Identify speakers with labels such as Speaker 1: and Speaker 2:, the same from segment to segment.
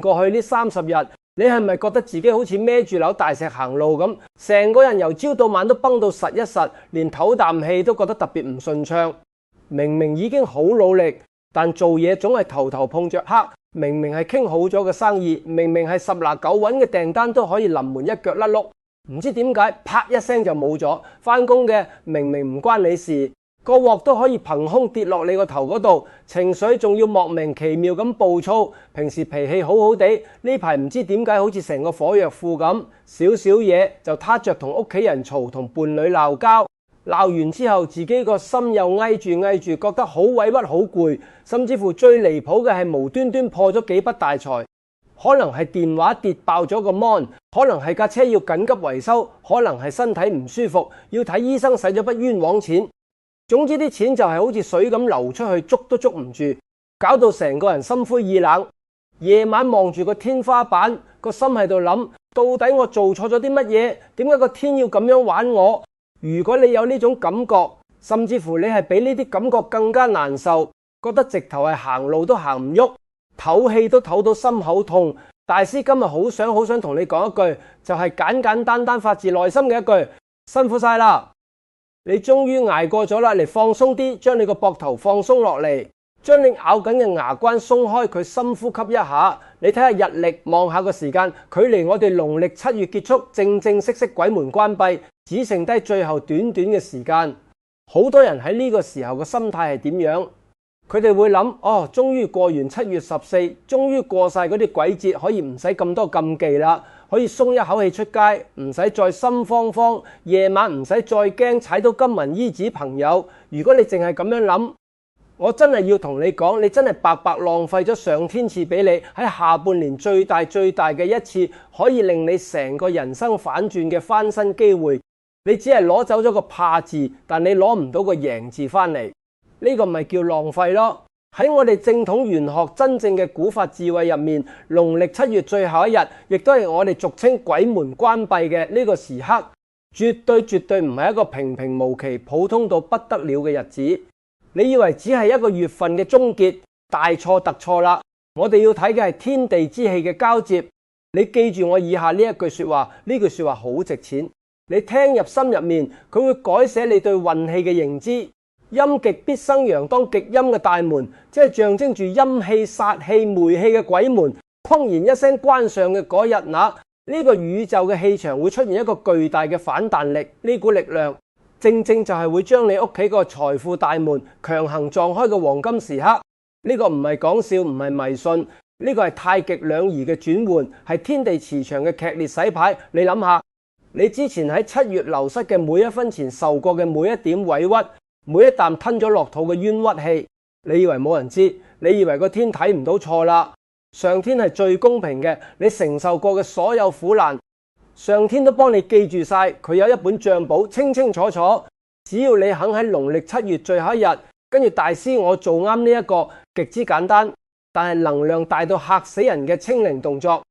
Speaker 1: 過去呢30日，你係咪覺得自己好似孭住樓大石行路咁，成個人由朝到晚都繃到實一實，連唞啖氣都覺得特別唔順暢？明明已經好努力，但做嘢總係頭頭碰着黑。明明係傾好咗嘅生意，明明係10拿9穩嘅訂單都可以臨門一腳甩碌，唔知點解啪一聲就冇咗。返工嘅明明唔關你事，個鑊都可以憑空跌落你個頭嗰度，情緒仲要莫名其妙咁暴躁。平時脾氣好好地，呢排唔知點解好似成個火藥庫咁，少少嘢就撻着同屋企人嘈，同伴侶鬧交。鬧完之後，自己個心又翳住，覺得好委屈好攰，甚至乎最離譜嘅係無端端破咗幾筆大財，可能係電話跌爆咗個 mon， 可能係架車要緊急維修，可能係身體唔舒服要睇醫生，使咗筆冤枉錢。總之啲錢就係好似水咁流出去，捉都捉唔住，搞到成個人心灰意冷。夜晚望住個天花板，個心喺度諗，到底我做錯咗啲乜嘢？點解個天要咁樣玩我？如果你有呢種感覺，甚至乎你係比呢啲感覺更加難受，覺得直頭係行路都行唔喐，唞氣都唞到心口痛，大師今日好想同你講一句，就係簡單發自內心嘅一句：辛苦晒啦！你終於捱過咗啦，嚟放鬆啲，將你個膊頭放鬆落嚟，將你咬緊嘅牙關鬆開佢，深呼吸一下。你睇下日曆，望下個時間，距離我哋農曆7月結束，正式鬼門關閉，只剩低最後短嘅時間。好多人喺呢個時候嘅心態係點樣？佢哋會諗：哦，終於過完7月14，終於過晒嗰啲鬼節，可以唔使咁多禁忌啦，可以鬆一口氣出街，唔使再心慌，夜晚唔使再驚踩到金銀衣紙朋友。如果你淨係咁樣諗，我真係要同你講，你真係白白浪費咗上天賜俾你喺下半年最大嘅一次可以令你成個人生反轉嘅翻身機會。你只係攞走咗個怕字，但你攞唔到個贏字翻嚟，呢個咪叫浪費咯。喺我哋正統玄學真正嘅古法智慧入面，農曆7月最後一日，亦都係我哋俗稱鬼門關閉嘅呢個時刻，絕對唔係一個平無奇、普通到不得了嘅日子。你以為只係一個月份嘅終結，大錯特錯啦！我哋要睇嘅係天地之氣嘅交接。你記住我以下呢一句說話，呢句說話好值錢，你聽入心入面，佢會改寫你對運氣嘅認知。陰極必生陽，當極陰嘅大門，即係象徵住陰氣、煞氣、霉氣嘅鬼門，哐然一聲關上嘅嗰日，呢個宇宙嘅氣場會出現一個巨大嘅反彈力，呢股力量正就係會將你屋企個財富大門強行撞開嘅黃金時刻。呢個唔係講笑，唔係迷信，呢個係太極兩儀嘅轉換，係天地磁場嘅劇烈洗牌。你諗下，你之前喺7月流失嘅每一分錢，受過嘅每一點委屈，每一啖吞咗落肚嘅冤屈氣，你以為冇人知？你以為個天睇唔到？錯啦！上天係最公平嘅，你承受過嘅所有苦難，上天都幫你記住晒，佢有一本賬簿，清楚。只要你肯喺農曆7月最後一日，跟住大師我做啱呢一個極之簡單，但係能量大到嚇死人嘅清零動作，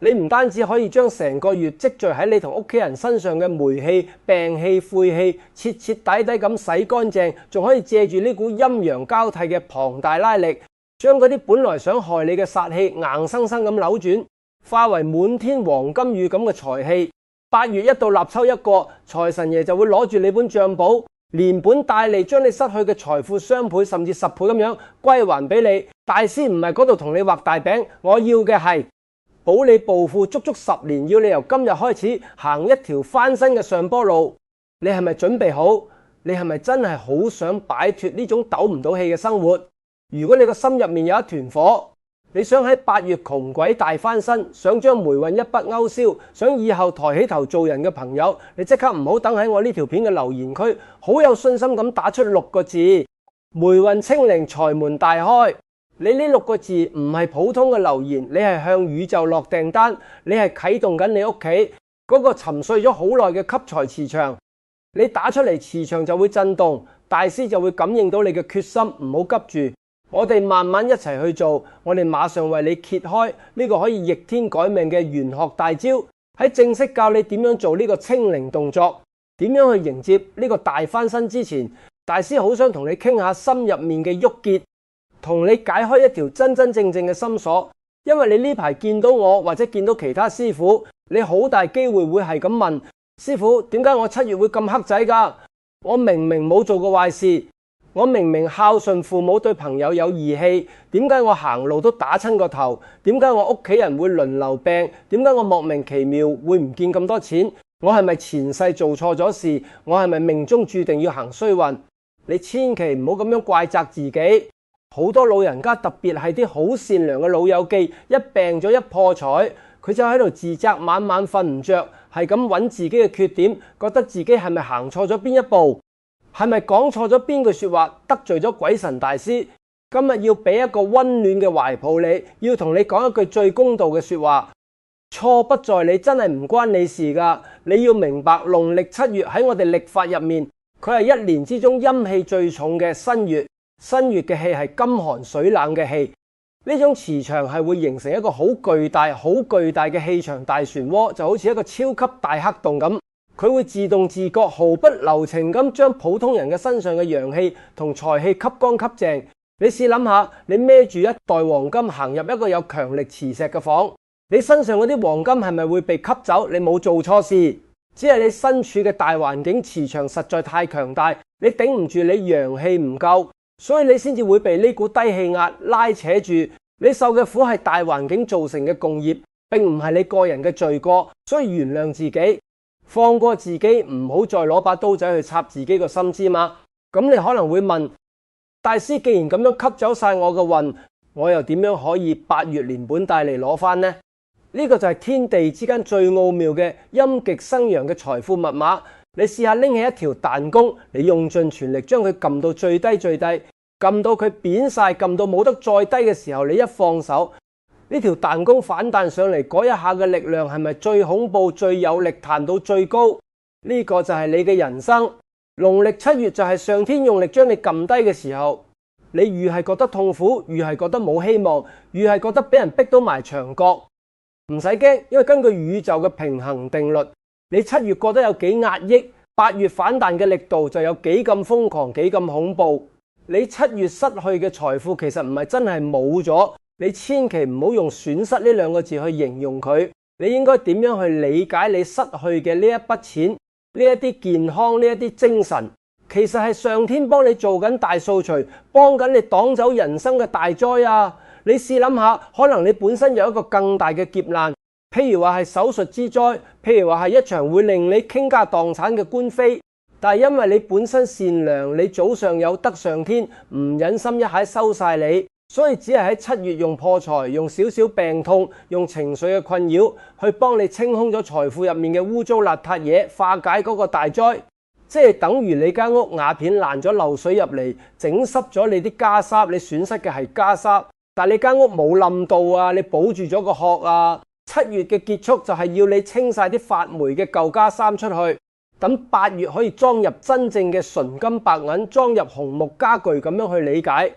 Speaker 1: 你唔單止可以將成個月積聚喺你同屋企人身上嘅霉氣、病氣、晦氣徹底咁洗乾淨，仲可以借住呢股陰陽交替嘅龐大拉力，將嗰啲本來想害你嘅煞氣硬生生咁扭轉，化為滿天黃金雨咁嘅財氣。8月一到立秋一過，財神爺就會攞住你本賬簿，連本帶利將你失去嘅財富雙倍甚至10倍咁樣歸還俾你。大師唔係嗰度同你畫大餅，我要嘅係保你暴富足10年，要你由今日開始行一條翻身嘅上坡路。你係咪準備好？你係咪真係好想擺脫呢種抖唔到氣嘅生活？如果你個心入面有一團火，你想喺8月窮鬼大翻身，想將霉運一筆勾銷，想以後抬起頭做人嘅朋友，你即刻唔好等喺我呢條片嘅留言區，好有信心咁打出6個字：霉運清零，財門大開。你呢6個字唔係普通嘅留言，你係向宇宙落訂單，你係啟動緊你屋企嗰個沉睡咗好耐嘅吸財磁場。你打出嚟，磁場就會震動，大師就會感應到你嘅決心，唔好急住。我哋慢慢一齊去做，我哋馬上為你揭開呢個可以逆天改命嘅玄學大招。喺正式教你點樣做呢個清零動作，點樣去迎接呢個大翻身之前，大師好想同你傾下心入面嘅鬱結，同你解開一條真正嘅心鎖。因為你呢排見到我或者見到其他師傅，你好大機會會係咁問師傅，點解我7月會咁黑仔㗎？我明明冇做過壞事，我明明孝順父母，對朋友有義氣，點解我行路都打親個頭？點解我屋企人會輪流病？點解我莫名其妙會唔見咁多錢？我係咪前世做錯咗事？我係咪命中注定要行衰運？你千祈唔好咁樣怪責自己。好多老人家，特別係啲好善良嘅老友記，一病咗一破財，佢就喺度自責，晚晚瞓唔着，係咁揾自己嘅缺點，覺得自己係咪行錯咗邊一步？係咪講錯咗邊句說話，得罪咗鬼神大師？今日要俾一個溫暖嘅懷抱你，要同你講一句最公道嘅說話。錯不在你，真係唔關你事㗎。你要明白，農曆7月喺我哋曆法入面，佢係一年之中陰氣最重嘅新月。新月嘅氣係金寒水冷嘅氣，呢種磁場係會形成一個好巨大嘅氣場大漩渦，就好似一個超級大黑洞咁。佢會自動自覺、毫不留情咁將普通人嘅身上嘅陽氣同財氣吸乾吸淨。你試諗下，你孭住一袋黃金行入一個有強力磁石嘅房，你身上嗰啲黃金係咪會被吸走？你冇做錯事，只係你身處嘅大環境磁場實在太強大，你頂唔住，你陽氣唔夠，所以你先至會被呢股低氣壓拉扯住。你受嘅苦係大環境造成嘅共業，並唔係你個人嘅罪過，所以原諒自己。放過自己，唔好再攞把刀仔去插自己個心之嘛。咁你可能會問，大師既然咁樣吸走晒我嘅運，我又點樣可以8月連本帶利攞翻呢？呢個就係天地之間最奧妙嘅陰極生陽嘅財富密碼。你試下拎起一條彈弓，你用盡全力將佢撳到最低最低，撳到佢扁晒，撳到冇得再低嘅時候，你一放手，呢條彈弓反彈上嚟嗰一下嘅力量係咪最恐怖、最有力、彈到最高？呢個就係你嘅人生。農曆7月就係上天用力將你撳低嘅時候，你越係覺得痛苦，越係覺得冇希望，越係覺得俾人逼到埋牆角。唔使驚，因為根據宇宙嘅平衡定律，你7月覺得有幾壓抑，8月反彈嘅力度就有幾咁瘋狂、幾咁恐怖。你7月失去嘅財富其實唔係真係冇咗。你千祈唔好用損失呢2個字去形容佢，你應該點樣去理解你失去嘅呢一筆錢、呢一啲健康、呢一啲精神？其實係上天幫你做緊大掃除，幫緊你擋走人生嘅大災啊！你試諗下，可能你本身有一個更大嘅劫難，譬如話係手術之災，譬如話係一場會令你傾家蕩產嘅官非，但係因為你本身善良，你早上有得上天，唔忍心一下收晒你。所以只係喺7月用破財、用少少病痛、用情緒嘅困擾去幫你清空咗財富入面嘅污糟邋遢嘢，化解嗰個大災。即係等於你間屋瓦片爛咗，漏水入嚟，整濕咗你啲家紗，你損失嘅係家紗，但係你間屋冇冧到啊，你保住咗個殼啊。7月嘅結束就係要你清晒啲發霉嘅舊家衫出去，等8月可以裝入真正嘅純金白銀，裝入紅木家具，咁樣去理解。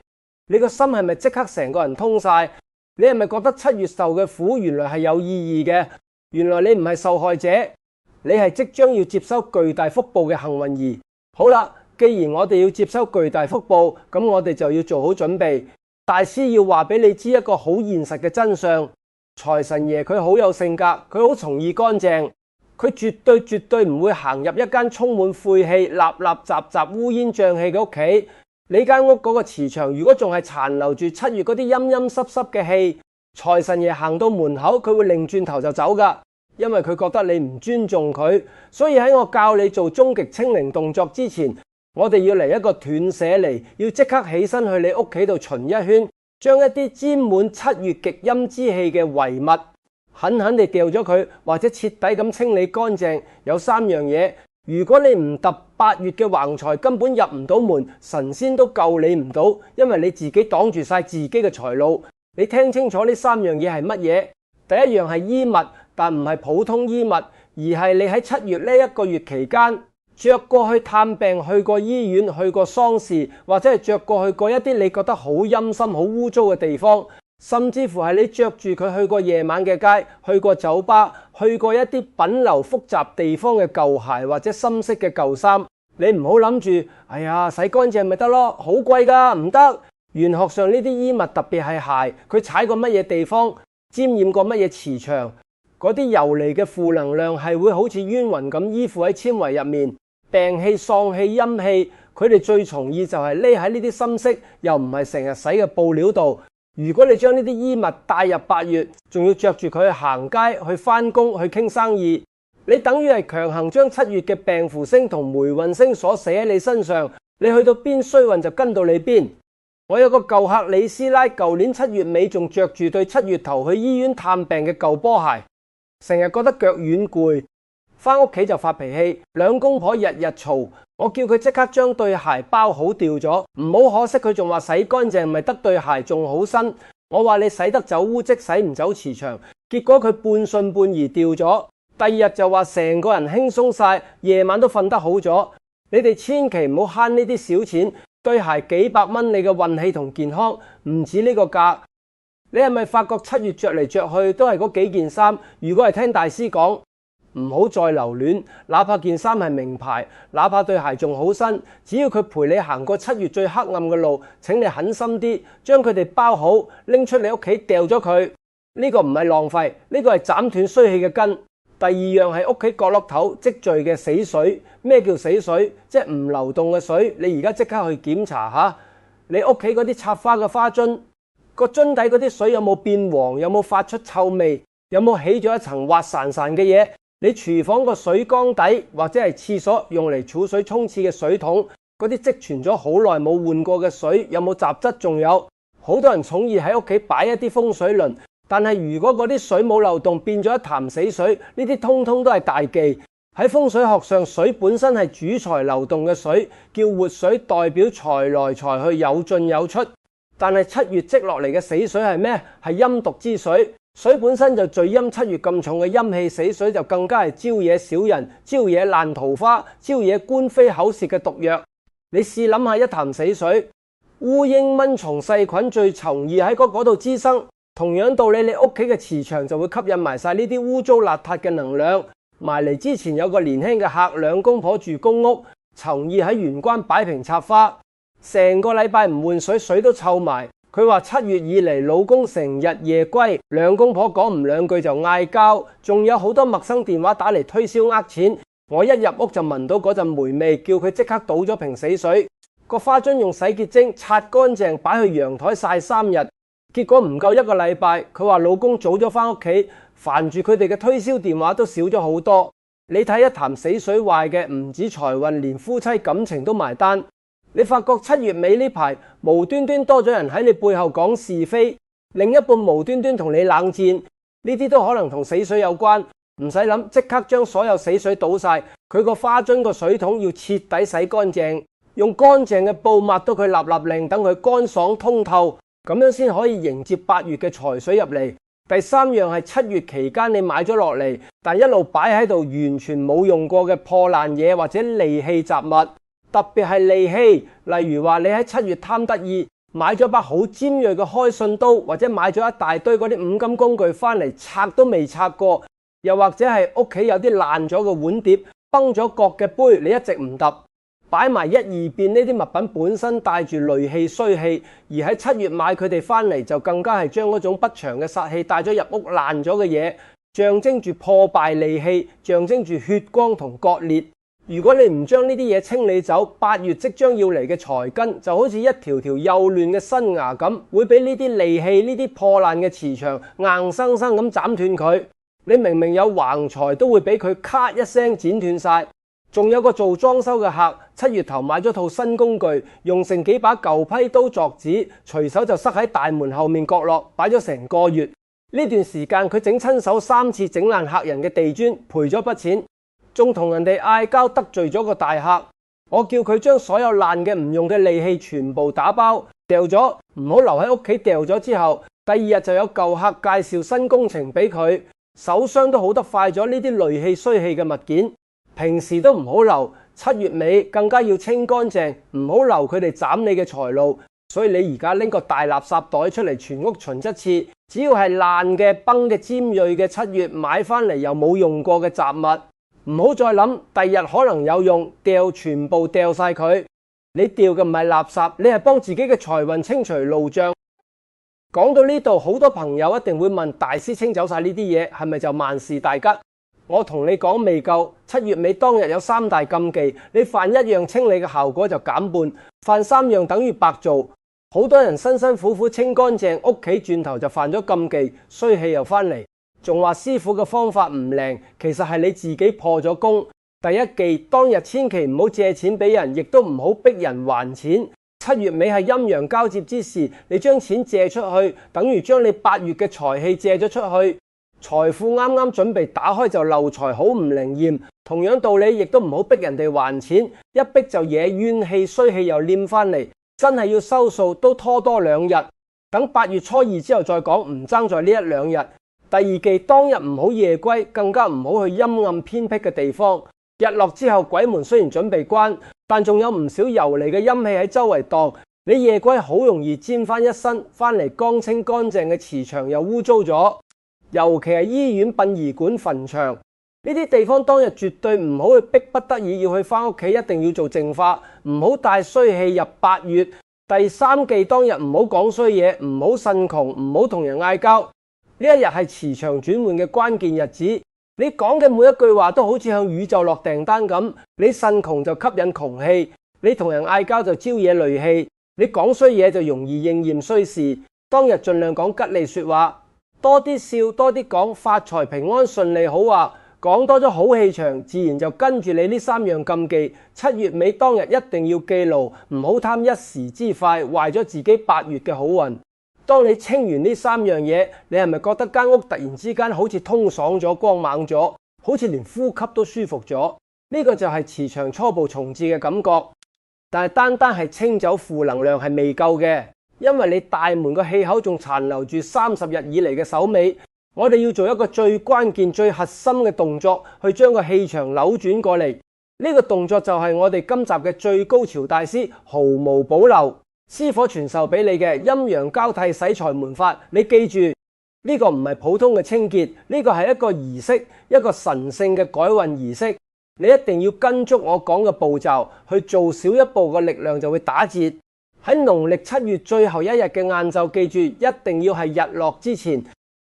Speaker 1: 你個心係咪即刻成個人通晒？你係咪覺得7月受嘅苦原來係有意義嘅？原來你唔係受害者，你係即將要接收巨大福報嘅幸運兒。好啦，既然我哋要接收巨大福報，咁我哋就要做好準備。大師要話俾你知一個好現實嘅真相：財神爺佢好有性格，佢好從意乾淨，佢絕對唔會行入一間充滿晦氣、雜烏煙瘴氣嘅屋企。你間屋嗰個磁場如果仲係殘留住7月嗰啲陰濕嘅氣，財神爺行到門口佢會擰轉頭就走噶，因為佢覺得你唔尊重佢。所以喺我教你做終極清零動作之前，我哋要嚟一個斷捨離，要即刻起身去你屋企度巡一圈，將一啲沾滿7月極陰之氣嘅遺物狠狠地掉咗佢，或者徹底咁清理乾淨。有3樣嘢，如果你唔揼8月嘅橫財，根本入唔到門，神仙都救你唔到，因為你自己擋住晒自己嘅財路。你聽清楚呢3樣嘢係乜嘢？第一樣係衣物，但唔係普通衣物，而係你喺7月呢1個月期間着過去探病、去過醫院、去過喪事，或者係着過去過一啲你覺得好陰森、好污糟嘅地方，甚至乎係你着住佢去過夜晚嘅街、去過酒吧、去過一啲品流複雜地方嘅舊鞋或者深色嘅舊衫。你唔好諗住，哎呀，洗乾淨咪得咯，好貴噶，唔得。玄學上呢啲衣物，特別係鞋，佢踩過乜嘢地方，沾染過乜嘢磁場，嗰啲游離嘅負能量係會好似冤魂咁依附喺纖維入面，病氣、喪氣、陰氣，佢哋最從意就係匿喺呢啲深色又唔係成日洗嘅布料度。如果你將呢啲衣物帶入8月，仲要着住佢去行街、去返工、去傾生意，你等於係強行將7月嘅病符星同霉運星所寫喺你身上，你去到邊衰運就跟到你邊。我有個舊客李師奶，舊年7月尾仲着住對7月頭去醫院探病嘅舊波鞋，成日覺得腳軟攰，返屋企就發脾氣，兩公婆日日嘈。我叫佢即刻將對鞋包好掉咗，唔好可惜佢仲話洗乾淨咪得對鞋仲好新。我話你洗得走污跡，洗唔走磁場，結果佢半信半疑掉咗。第二日就話成個人輕鬆晒，夜晚都瞓得好咗。你哋千祈唔好慳呢啲小錢，對鞋幾百蚊，你嘅運氣同健康唔止呢個價。你係咪發覺7月着嚟着去都係嗰幾件衫？如果係聽大師講，唔好再留戀，哪怕件衫係名牌，哪怕對鞋仲好新，只要佢陪你行過7月最黑暗嘅路，請你狠心啲，將佢哋包好，拎出你屋企掉咗佢。呢個唔係浪費，呢個係斬斷衰氣嘅根。第二樣係屋企角落頭積聚嘅死水。咩叫死水？即係唔流動嘅水。你而家即刻去檢查下，你屋企嗰啲插花嘅花樽，個樽底嗰啲水有冇變黃？有冇發出臭味？有冇起咗一層滑潺潺嘅嘢？你廚房個水缸底或者係廁所用嚟儲水沖廁嘅水桶，嗰啲積存咗好耐冇換過嘅水，有冇雜質？仲有好多人寵意喺屋企擺一啲風水輪，但係如果嗰啲水冇流動，變咗一潭死水，呢啲通通都係大忌。喺風水學上，水本身係主財流動嘅水，叫活水，代表財來財去，有進有出。但係7月積落嚟嘅死水係咩？係陰毒之水。水本身就聚陰，7月咁重嘅陰氣，死水就更加係招惹小人、招惹爛桃花、招惹官非口舌嘅毒藥。你試諗下，一潭死水，烏蠅蚊蟲細菌最從意喺嗰度滋生。同樣道理，你屋企嘅磁場就會吸引埋晒呢啲污糟邋遢嘅能量。埋嚟之前有個年輕嘅客，兩公婆住公屋，從意喺玄關擺瓶插花，成個禮拜唔換水，水都臭埋。佢話7月以嚟，老公成日夜歸，兩公婆講唔兩句就嗌交，仲有好多陌生電話打嚟推銷呃錢。我一入屋就聞到嗰陣霉味，叫佢即刻倒咗瓶死水，個花樽用洗潔精擦乾淨，擺去陽台曬3日。結果唔夠1個禮拜，佢話老公早咗返屋企，煩住佢哋嘅推銷電話都少咗好多。你睇一潭死水壞嘅唔止財運，連夫妻感情都埋單。你發覺7月尾呢排無端端多咗人喺你背後講是非，另一半無端端同你冷戰，呢啲都可能同死水有關。唔使諗，即刻將所有死水倒晒，佢個花樽個水桶要徹底洗乾淨，用乾淨嘅布抹到佢立立令，等佢乾爽通透，咁樣先可以迎接8月嘅財水入嚟。第3樣係7月期間你買咗落嚟，但一路擺喺度完全冇用過嘅破爛嘢或者利器雜物。特別係利器，例如話你喺7月貪得意買咗把好尖銳嘅開信刀，或者買咗一大堆嗰啲五金工具翻嚟，拆都未拆過，又或者係屋企有啲爛咗嘅碗碟、崩咗角嘅杯，你一直唔揼，擺埋1、2邊，呢啲物品本身帶住戾氣衰氣，而喺7月買佢哋翻嚟就更加係將嗰種不祥嘅煞氣帶咗入屋，爛咗嘅嘢，象徵住破敗利器，象徵住血光同割裂。如果你唔將呢啲嘢清理走，8月即將要嚟嘅財根就好似一條條幼嫩嘅新芽咁，會俾呢啲利器、呢啲破爛嘅磁場硬生生咁斬斷佢。你明明有橫財，都會俾佢咔一聲剪斷晒。仲有個做裝修嘅客，7月頭買咗套新工具，用剩幾把舊批刀鑿子，隨手就塞喺大門後面角落，擺咗成個月。呢段時間佢整親手3次整爛客人嘅地磚，賠咗筆錢。仲同人哋嗌交，得罪咗個大客，我叫佢將所有爛嘅唔用嘅利器全部打包掉咗，唔好留喺屋企。掉咗之後，第2日就有舊客介紹新工程俾佢，手傷都好得快咗。呢啲戾氣衰氣嘅物件，平時都唔好留，7月尾更加要清乾淨，唔好留佢哋斬你嘅財路。所以你而家拎個大垃圾袋出嚟，全屋巡一次，只要係爛嘅、崩嘅、尖銳嘅，7月買翻嚟又冇用過嘅雜物，唔好再諗，第日可能有用，全部掉晒佢。你掉嘅唔係垃圾，你係幫自己嘅財運清除路障。講到呢度，好多朋友一定會問：大師清走晒呢啲嘢，係咪就萬事大吉？我同你講未夠，7月尾當日有3大禁忌，你犯一樣清理嘅效果就減半，犯3樣等於白做。好多人辛辛苦苦清乾淨屋企，轉頭就犯咗禁忌，衰氣又翻嚟，仲話師傅嘅方法唔靈，其實係你自己破咗功。第一忌，當日千祈唔好借錢俾人，亦都唔好逼人還錢。7月尾係陰陽交接之時，你將錢借出去，等於將你8月嘅財氣借咗出去，財富啱啱準備打開就漏財，好唔靈驗。同樣道理，亦都唔好逼人哋還錢，一逼就惹怨氣衰氣又黏翻嚟，真係要收數都拖多2日，等8月初2之後再講，唔爭在呢1-2日。第二忌，當日唔好夜歸，更加唔好去陰暗偏僻嘅地方。日落之後，鬼門雖然準備關，但仲有唔少游離嘅陰氣喺周圍蕩，你夜歸好容易沾翻一身，翻嚟乾清乾淨嘅磁場又污糟咗。尤其係醫院、殯儀館、墳場呢啲地方，當日絕對唔好去逼不得已要去翻屋企，一定要做淨化，唔好帶衰氣入8月。第3忌，當日唔好講衰嘢，唔好呻窮，唔好同人嗌交。呢一日係磁場轉換嘅關鍵日子。你講嘅每一句話都好似向宇宙落訂單咁，你呻窮就吸引窮氣，你同人嗌交就招惹戾氣，你講衰嘢就容易應驗衰事。當日盡量講吉利說話，多啲笑，多啲講發財平安順利好話，講多咗好氣場，自然就跟住你呢3樣禁忌。7月尾當日一定要記牢，唔好貪一時之快，壞咗自己8月嘅好運。當你清完呢3樣嘢，你係咪覺得間屋突然之間好似通爽咗、光猛咗，好似連呼吸都舒服咗？呢個就係磁場初步重置嘅感覺。但係單單係清走負能量係未夠嘅，因為你大門個氣口仲殘留住30日以嚟嘅手尾。我哋要做一個最關鍵、最核心嘅動作，去將個氣場扭轉過嚟。呢個動作就係我哋今集嘅最高潮大師毫無保留師傅傳授俾你嘅陰陽交替洗財門法。你記住，呢個唔係普通嘅清潔，呢個係一個儀式，一個神聖嘅改運儀式。你一定要跟足我講嘅步驟去做，少一步個力量就會打折。喺農曆7月最後一日嘅晏晝，記住一定要係日落之前，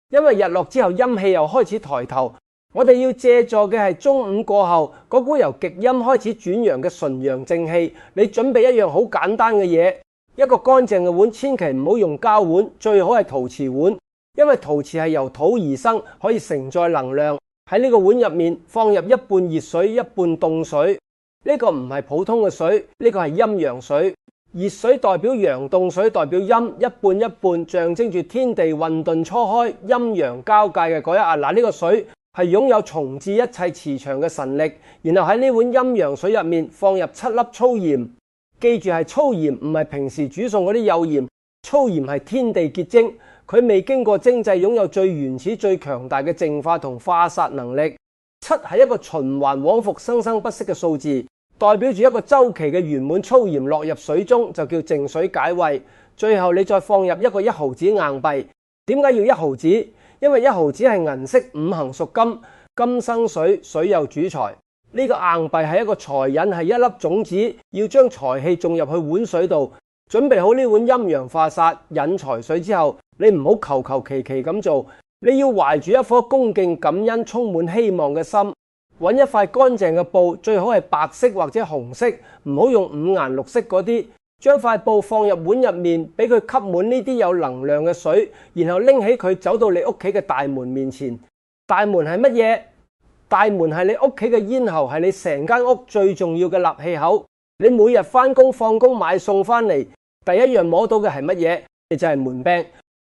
Speaker 1: 因為日落之後陰氣又開始抬頭。我哋要借助嘅係中午過後嗰股由極陰開始轉陽嘅純陽正氣。你準備一樣好簡單嘅嘢。一個乾淨嘅碗，千祈唔好用膠碗，最好係陶瓷碗，因為陶瓷係由土而生，可以承載能量。喺呢個碗入面放入一半熱水，一半凍水。呢個唔係普通嘅水，呢個係陰陽水。熱水代表陽，凍水代表陰，一半一半，象徵住天地混沌初開，陰陽交界嘅嗰一剎那。呢個水係擁有重置一切磁場嘅神力。然後喺呢碗陰陽水入面放入7粒粗鹽。記住係粗鹽，唔係平時煮餸嗰啲幼鹽。粗鹽係天地結晶，佢未經過精製，擁有最原始、最強大嘅淨化同化煞能力。7係一個循環往復、生生不息嘅數字，代表住一個周期嘅圓滿。粗鹽落入水中就叫淨水解胃。最後你再放入一個1毫子硬幣。點解要1毫子？因為1毫子係銀色，五行屬金，金生水，水又主財。呢個硬幣係一個財引，係一粒種子，要將財氣種入去碗水度。準備好呢碗陰陽化煞引財水之後，你唔好求求其其咁做，你要懷住一顆恭敬感恩、充滿希望嘅心，揾一塊乾淨嘅布，最好係白色或者紅色，唔好用5顏6色嗰啲。將塊布放入碗入面，俾佢吸滿呢啲有能量嘅水，然後拎起佢走到你屋企嘅大門面前。大門係乜嘢？大門係你屋企嘅咽喉，係你成間屋最重要嘅納氣口。你每日返工放工買餸返嚟，第一樣摸到嘅係乜嘢？你就係門柄。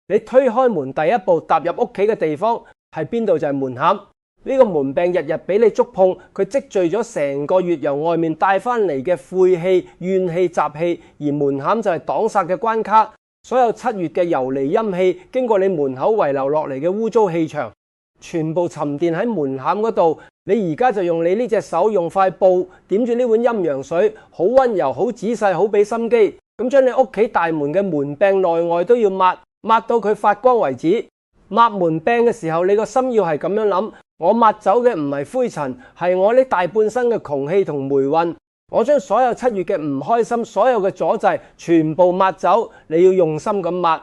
Speaker 1: 你推開門第一步踏入屋企嘅地方係邊度？就係門檻。呢個門柄日日俾你觸碰，佢積聚咗成個月由外面帶返嚟嘅晦氣、怨氣、雜氣，而門檻就係擋煞嘅關卡。所有7月嘅游離陰氣經過你門口遺留落嚟嘅污糟氣場，全部沉澱喺門檻嗰度。你而家就用你呢隻手，用塊布點住呢碗陰陽水，好溫柔、好仔細、好俾心機，咁將你屋企大門嘅門柄內外都要抹到佢發光為止。抹門柄嘅時候，你個心要係咁樣諗：我抹走嘅唔係灰塵，係我呢大半生嘅窮氣同霉運。我將所有7月嘅唔開心、所有嘅阻滯全部抹走。你要用心咁抹。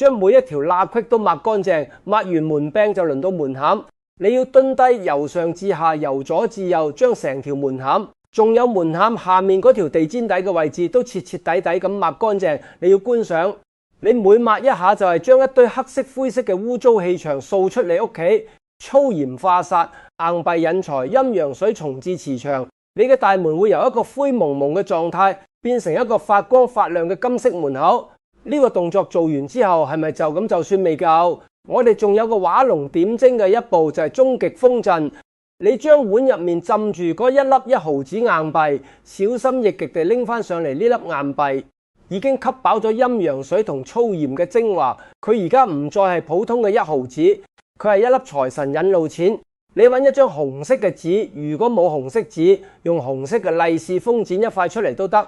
Speaker 1: 將每一條罅隙都抹乾淨，抹完門柄就輪到門檻。你要蹲低，由上至下，由左至右，將成條門檻，仲有門檻下面嗰條地氈底嘅位置都徹徹底底咁抹乾淨。你要觀賞，你每抹一下就係將一堆黑色灰色嘅污糟氣場掃出你屋企。粗鹽化煞，硬幣引財，陰陽水重置磁場。你嘅大門會由一個灰蒙蒙嘅狀態變成一個發光發亮嘅金色門口。呢個動作做完之後，係咪就咁就算未夠？我哋仲有個畫龍點睛嘅一步，就係終極封陣。你將碗入面浸住嗰一粒1毫子硬幣，小心翼翼地拎翻上嚟。呢粒硬幣已經吸飽咗陰陽水同粗鹽嘅精華，佢而家唔再係普通嘅1毫子，佢係一粒財神引路錢。你揾一張紅色嘅紙，如果冇紅色紙，用紅色嘅利是封剪一塊出嚟都得。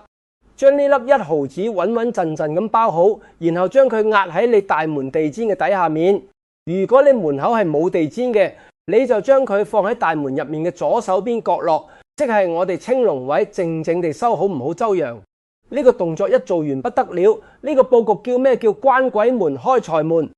Speaker 1: 將呢粒1毫子穩穩陣陣咁包好，然後將佢壓喺你大門地氈嘅底下面。如果你門口係冇地氈嘅，你就將佢放喺大門入面嘅左手邊角落，即係我哋青龍位，靜靜地收好，唔好周揚。呢個動作一做完不得了，呢個佈局叫咩？叫關鬼門開財門。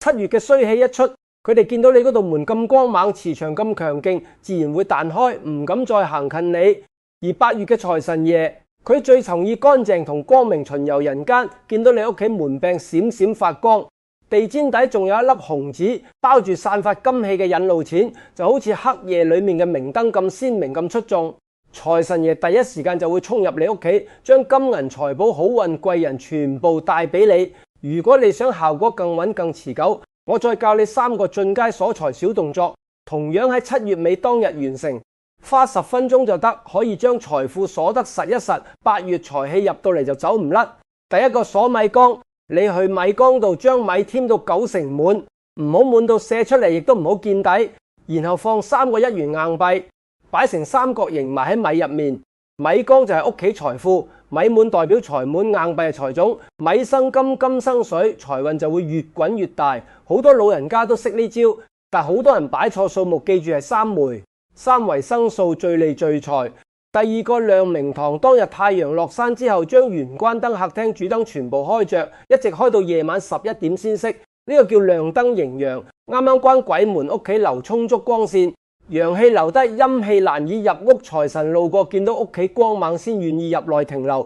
Speaker 1: 7月嘅衰氣一出，佢哋見到你嗰道門咁光猛，磁場咁強勁，自然會彈開，唔敢再行近你。而8月嘅財神爺，佢最從意乾淨同光明巡遊人間，見到你屋企門柄閃閃發光，地氈底仲有一粒紅紙包住散發金氣嘅引路錢，就好似黑夜裏面嘅明燈咁鮮明咁出眾。財神爺第一時間就會衝入你屋企，將金銀財寶、好運貴人全部帶俾你。如果你想效果更穩更持久，我再教你3個進階鎖財小動作，同樣喺7月尾當日完成。花10分鐘就得，可以將財富鎖得實一實。8月財氣入到嚟就走唔甩。第一個鎖米缸，你去米缸度將米添到9成滿，唔好滿到瀉出嚟，亦都唔好見底。然後放3個1元硬幣，擺成三角形埋喺米入面。米缸就係屋企財富，米滿代表財滿，硬幣係財種。米生金，金生水，財運就會越滾越大。好多老人家都識呢招，但好多人擺錯數目，記住係3枚。3為生數，最利聚財。第二個亮明堂，當日太陽落山之後，將玄關燈、客廳主燈全部開着，一直開到夜晚11點先熄。呢個叫亮燈迎陽。啱啱關鬼門，屋企留充足光線，陽氣留低，陰氣難以入屋。財神路過見到屋企光猛，先願意入內停留。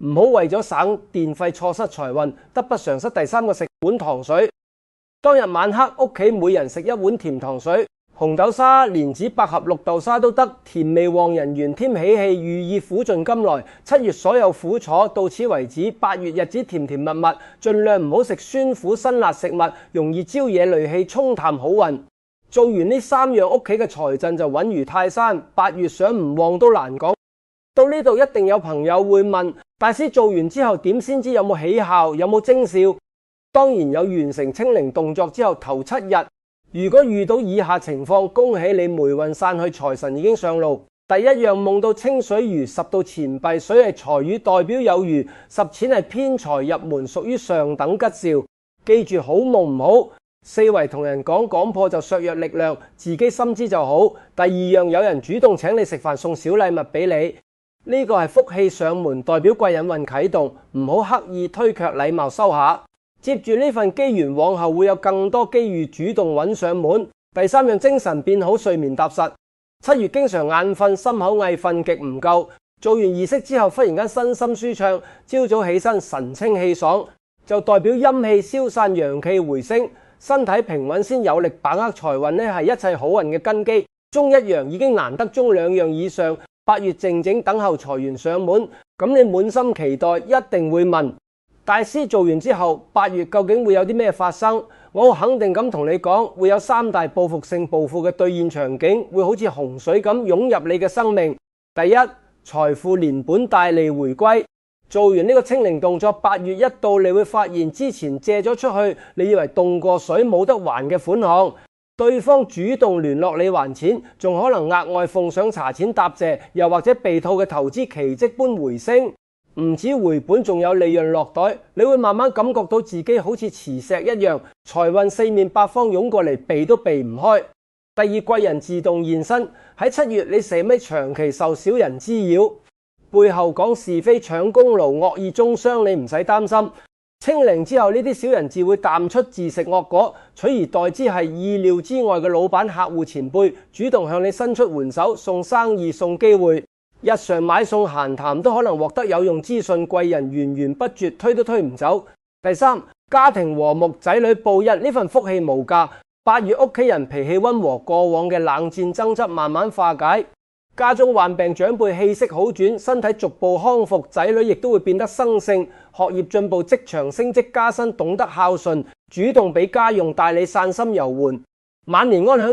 Speaker 1: 唔好為咗省電費錯失財運，得不償失。第3個食碗糖水。當日晚黑，屋企每人食1碗甜糖水。紅豆沙、蓮子、百合、綠豆沙都得，甜味旺人緣，添喜氣，寓意苦盡甘來。7月所有苦楚到此為止。8月日子甜甜蜜蜜，盡量唔好食酸苦辛辣食物，容易招惹戾氣，沖淡好運。做完呢3樣，屋企嘅財陣就穩如泰山。8月想唔旺都難講。到呢度一定有朋友會問，大師做完之後點先知有冇起效，有冇徵兆？當然有，完成清零動作之後頭7日。如果遇到以下情況，恭喜你，霉運散去，財神已經上路。第一樣，夢到清水魚，10到錢幣，水係財語，代表有餘；10錢係偏財入門，屬於上等吉兆。記住，好夢唔好4圍同人講，講破就削弱力量，自己心知就好。第二樣，有人主動請你食飯，送小禮物俾你，呢個係福氣上門，代表貴人運啟動，唔好刻意推卻，禮貌收下。接住呢份機緣，往後會有更多機遇主動揾上門。第3樣，精神變好，睡眠踏實。7月經常眼瞓，心口翳，瞓極唔夠。做完儀式之後，忽然間身心舒暢，朝早起身神清氣爽，就代表陰氣消散，陽氣回升，身體平穩先有力把握財運，呢係一切好運嘅根基。中1樣已經難得，中2樣以上。8月靜靜等候財源上門，咁你滿心期待，一定會問。大師做完之後，8月究竟會有啲咩發生？我肯定咁同你講，會有3大報復性暴富嘅兌現場景，會好似洪水咁湧入你嘅生命。第一，財富連本帶利回歸。做完呢個清零動作，8月一到，你會發現之前借咗出去，你以為凍過水冇得還嘅款項，對方主動聯絡你還錢，仲可能額外奉上茶錢答謝，又或者被套嘅投資奇蹟般回升。唔止回本，仲有利潤落袋，你會慢慢感覺到自己好似磁石一樣，財運4面8方湧過嚟，避都避唔開。第二，貴人自動現身。喺7月，你死咪長期受小人滋擾，背後講是非、搶功勞、惡意中傷，你唔使擔心。清零之後，呢啲小人自會淡出自食惡果，取而代之係意料之外嘅老闆、客戶、前輩主動向你伸出援手，送生意、送機會。日常買餸閒談都可能獲得有用資訊，貴人源源不絕，推都推唔走。第三，家庭和睦，仔女報恩，呢份福氣無價。8月屋企人脾氣溫和，過往嘅冷戰爭執慢慢化解。家中患病長輩氣息好轉，身體逐步康復，仔女亦都會變得生性，學業進步，職場升職加薪，懂得孝順，主動俾家用，帶你散心遊玩。晚年安享